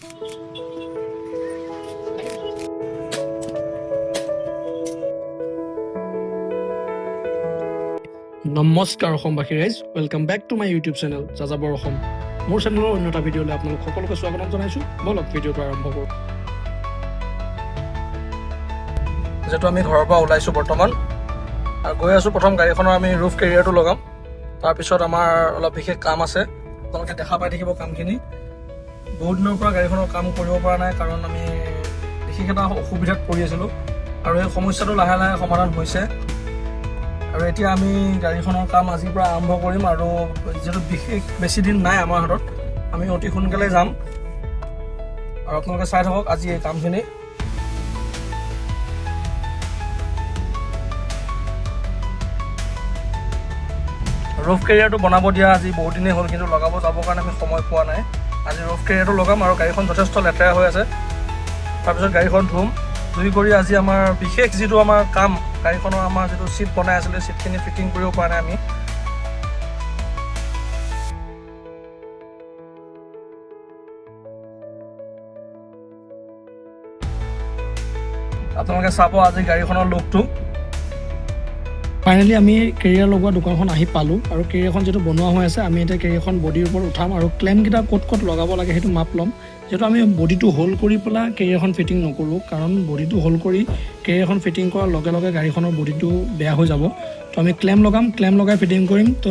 নমস্কাৰ অসমবাসী ৰাইজ, welcome back to my YouTube channel Jajabor Asom. মোৰ চেনেলৰ অন্য এটা ভিডিঅ'লৈ আপোনালোক সকলোকে স্বাগতম জনাইছোঁ। বলক ভিডিঅ'টো আৰম্ভ কৰোঁ। যিহেতু আমি ঘৰৰ পৰা ওলাইছোঁ বৰ্তমান আৰু গৈ আছোঁ, প্ৰথম গাড়ীখনৰ আমি ৰুফ কেৰিয়াৰটো লগাম। তাৰপিছত আমাৰ অলপ বিশেষ কাম আছে, আপোনালোকে দেখা পাই থাকিব কামখিনি। বহুত দিনৰ পৰা গাড়ীখনৰ কাম কৰিব পৰা নাই, কাৰণ আমি বিশেষ এটা অসুবিধাত পৰি আছিলোঁ আৰু এই সমস্যাটো লাহে লাহে সমাধান হৈছে। আৰু এতিয়া আমি গাড়ীখনৰ কাম আজিৰ পৰা আৰম্ভ কৰিম আৰু যিহেতু বিশেষ বেছি দিন নাই আমাৰ হাতত, আমি অতি সোনকালে যাম আৰু আপোনালোকে চাই থাকক আজি এই কামখিনি। ৰুফ কেৰিয়াৰটো বনাব দিয়া আজি বহুত দিনেই হ'ল, কিন্তু লগাব যাবৰ কাৰণে আমি সময় পোৱা নাই। আজি ৰুফ কেৰিয়াৰটো লগাম আৰু গাড়ীখন যথেষ্ট লেতেৰা হৈ আছে। তাৰপিছত গাড়ীখন ধুম, ধুই কৰি আজি আমাৰ বিশেষ যিটো আমাৰ কাম, গাড়ীখনৰ আমাৰ যিটো চিট বনাই আছিলে, চিটখিনি ফিটিং কৰিব পৰা নাই আমি। আপোনালোকে চাব আজি গাড়ীখনৰ লুকটো। ফাইনেলি আমি কেৰিয়াৰ লগোৱা দোকানখন আহি পালোঁ আৰু কেৰিয়াৰখন যিটো বনোৱা হৈ আছে, আমি এতিয়া কেৰিয়াৰখন বডিৰ ওপৰত উঠাম আৰু ক্লেমকেইটা ক'ত ক'ত লগাব লাগে সেইটো মাপ ল'ম। যিহেতু আমি বডিটো হোল্ড কৰি পেলাই কেৰিয়াৰখন ফিটিং নকৰোঁ, কাৰণ বডিটো হোল্ড কৰি কেৰিয়াৰখন ফিটিং কৰাৰ লগে লগে গাড়ীখনৰ বডিটো বেয়া হৈ যাব। তো আমি ক্লেম লগাম, ক্লেম লগাই ফিটিং কৰিম। তো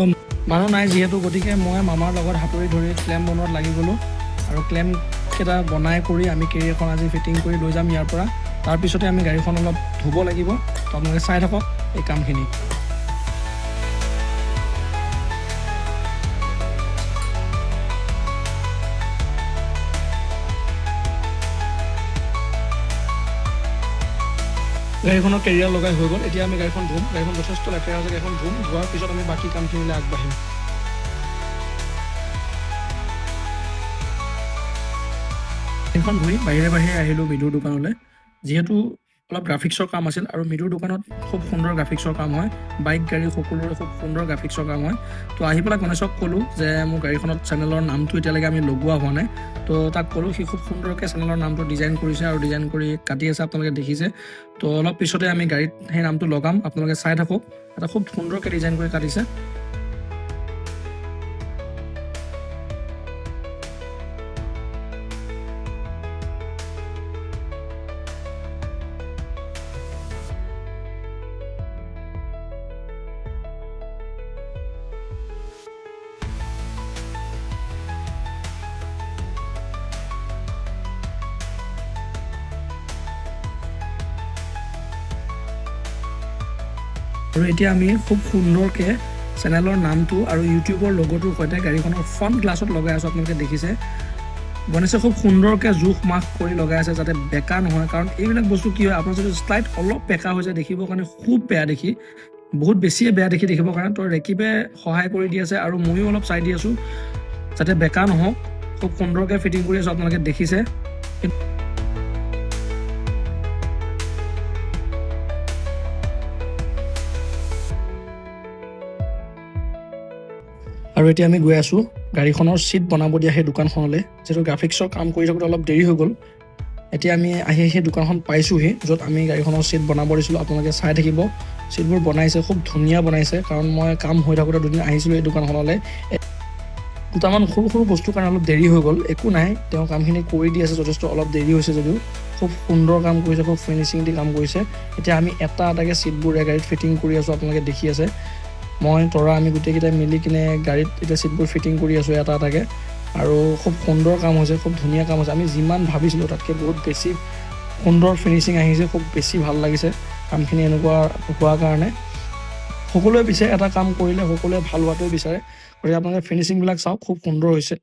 মানুহ নাই যিহেতু, গতিকে মই মামাৰ লগত হাতুৰি ধৰি ক্লেম বনোৱাত লাগি গ'লোঁ আৰু ক্লেমকেইটা বনাই কৰি আমি কেৰিয়াৰখন আজি ফিটিং কৰি লৈ যাম ইয়াৰ পৰা। তাৰপিছতে আমি গাড়ীখন অলপ ধুব লাগিব। তো আপোনালোকে চাই থাকক এই কামখিনি। গাড়ীখনৰ কেৰিয়াৰ লগাই হৈ গ'ল, এতিয়া আমি গাড়ীখন ধুম। গাড়ীখন যথেষ্ট লেতেৰা আছে, গাড়ীখন ধুম, ধোৱাৰ পিছত আমি বাকী কামখিনিলৈ আগবাঢ়িম। গাড়ীখন ধুই বাহিৰে বাহিৰে আহিলোঁ মিদুৰ দোকানলৈ। যিহেতু অলপ গ্ৰাফিক্সৰ কাম আছিল আৰু মিদুৰ দোকানত খুব সুন্দৰ গ্ৰাফিক্সৰ কাম হয়, বাইক গাড়ী সকলোৰে খুব সুন্দৰ গ্ৰাফিক্সৰ কাম হয়। তো আহি পেলাই গণেশক ক'লোঁ যে মোৰ গাড়ীখনত চেনেলৰ নামটো এতিয়ালৈকে আমি লগোৱা হোৱা নাই। তো তাক ক'লোঁ, সি খুব সুন্দৰকৈ চেনেলৰ নামটো ডিজাইন কৰিছে আৰু ডিজাইন কৰি কাটি আছে, আপোনালোকে দেখিছে। তো অলপ পিছতে আমি গাড়ীত সেই নামটো লগাম, আপোনালোকে চাই থাকক। এটা খুব সুন্দৰকৈ ডিজাইন কৰি কাটিছে। আৰু এতিয়া আমি খুব সুন্দৰকৈ চেনেলৰ নামটো আৰু ইউটিউবৰ লগোটোৰ সৈতে গাড়ীখনৰ ফ্ৰণ্ট গ্লাছত লগাই আছোঁ, আপোনালোকে দেখিছে। গণেশে খুব সুন্দৰকৈ জোখ মাখ কৰি লগাই আছে যাতে বেকা নহয়, কাৰণ এইবিলাক বস্তু কি হয়, আপোনাৰ যদি শ্লাইড অলপ বেকা হৈ যায় দেখিবৰ কাৰণে খুব বেয়া দেখি, বহুত বেছিয়ে বেয়া দেখি দেখিবৰ কাৰণে। তো ৰেকিবে সহায় কৰি দি আছে আৰু ময়ো অলপ চাই দি আছোঁ যাতে বেকা নহওক। খুব সুন্দৰকৈ ফিটিং কৰি আছোঁ, আপোনালোকে দেখিছে। আৰু এতিয়া আমি গৈ আছোঁ গাড়ীখনৰ চিট বনাব দিয়া সেই দোকানখনলৈ। যিহেতু গ্ৰাফিক্সৰ কাম কৰি থাকোঁতে অলপ দেৰি হৈ গ'ল, এতিয়া আমি আহি সেই দোকানখন পাইছোঁহি য'ত আমি গাড়ীখনৰ চিট বনাব দিছিলোঁ। আপোনালোকে চাই থাকিব, চিটবোৰ বনাইছে, খুব ধুনীয়া বনাইছে। কাৰণ মই কাম হৈ থাকোঁতে দুদিন আহিছিলোঁ এই দোকানখনলৈ। দুটামান সৰু সৰু বস্তুৰ কাৰণে অলপ দেৰি হৈ গ'ল, একো নাই, তেওঁ কামখিনি কৰি দি আছে। যথেষ্ট অলপ দেৰি হৈছে যদিও খুব সুন্দৰ কাম কৰিছে, খুব ফিনিচিং দি কাম কৰিছে। এতিয়া আমি এটা এটাকৈ চিটবোৰ গাড়ীত ফিটিং কৰি আছোঁ, আপোনালোকে দেখি আছে। মই তৰা আমি গোটেইকেইটাই মিলি কিনে গাড়ীত এতিয়া চিটবোৰ ফিটিং কৰি আছোঁ এটা এটাকৈ। আৰু খুব সুন্দৰ কাম হৈছে, খুব ধুনীয়া কাম হৈছে। আমি যিমান ভাবিছিলোঁ তাতকৈ বহুত বেছি সুন্দৰ ফিনিচিং আহিছে, খুব বেছি ভাল লাগিছে কামখিনি এনেকুৱা হোৱাৰ কাৰণে। সকলোৱে বিচাৰে এটা কাম কৰিলে সকলোৱে ভাল হোৱাটোৱে বিচাৰে, গতিকে আপোনালোকে ফিনিচিংবিলাক চাওক, খুব সুন্দৰ হৈছে।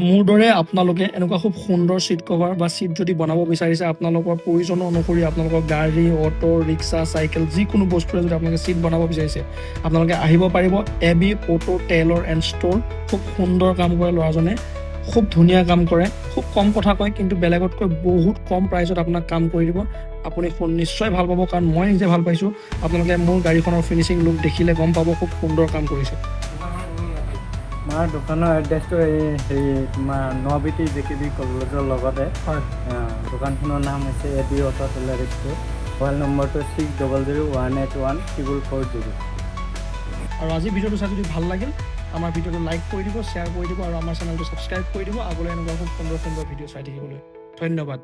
মোৰ দৰে আপোনালোকে এনেকুৱা খুব সুন্দৰ চিট কভাৰ বা চিট যদি বনাব বিচাৰিছে, আপোনালোকৰ প্ৰয়োজন অনুসৰি আপোনালোকৰ গাড়ী, অটো, ৰিক্সা, চাইকেল যিকোনো বস্তুৰে যদি আপোনালোকে চিট বনাব বিচাৰিছে, আপোনালোকে আহিব পাৰিব। AB auto tailor and store. খুব সুন্দৰ কাম কৰে ল'ৰাজনে, খুব ধুনীয়া কাম কৰে, খুব কম কথা কয়, কিন্তু বেলেগতকৈ বহুত কম প্ৰাইচত আপোনাক কাম কৰি দিব। আপুনি ফোন নিশ্চয় ভাল পাব, কাৰণ মই নিজে ভাল পাইছোঁ। আপোনালোকে মোৰ গাড়ীখনৰ ফিনিচিং লুক দেখিলে গম পাব খুব সুন্দৰ কাম কৰিছে। আমাৰ দোকানৰ এড্ৰেছটো হেৰি তোমাৰ নবিটি JKB কলেজৰ লগতে। হয়, দোকানখনৰ নাম হৈছে AD auto tailoring store. Mobile নম্বৰটো 6001814440। আৰু আজি ভিডিঅ'টো চাই যদি ভাল লাগিল, আমাৰ ভিডিঅ'টো লাইক কৰি দিব, শ্বেয়াৰ কৰি দিব আৰু আমাৰ চেনেলটো ছাবস্ক্ৰাইব কৰি দিব আগলৈ এনেকুৱা খুব সুন্দৰ সুন্দৰ ভিডিঅ' চাই থাকিবলৈ। ধন্যবাদ।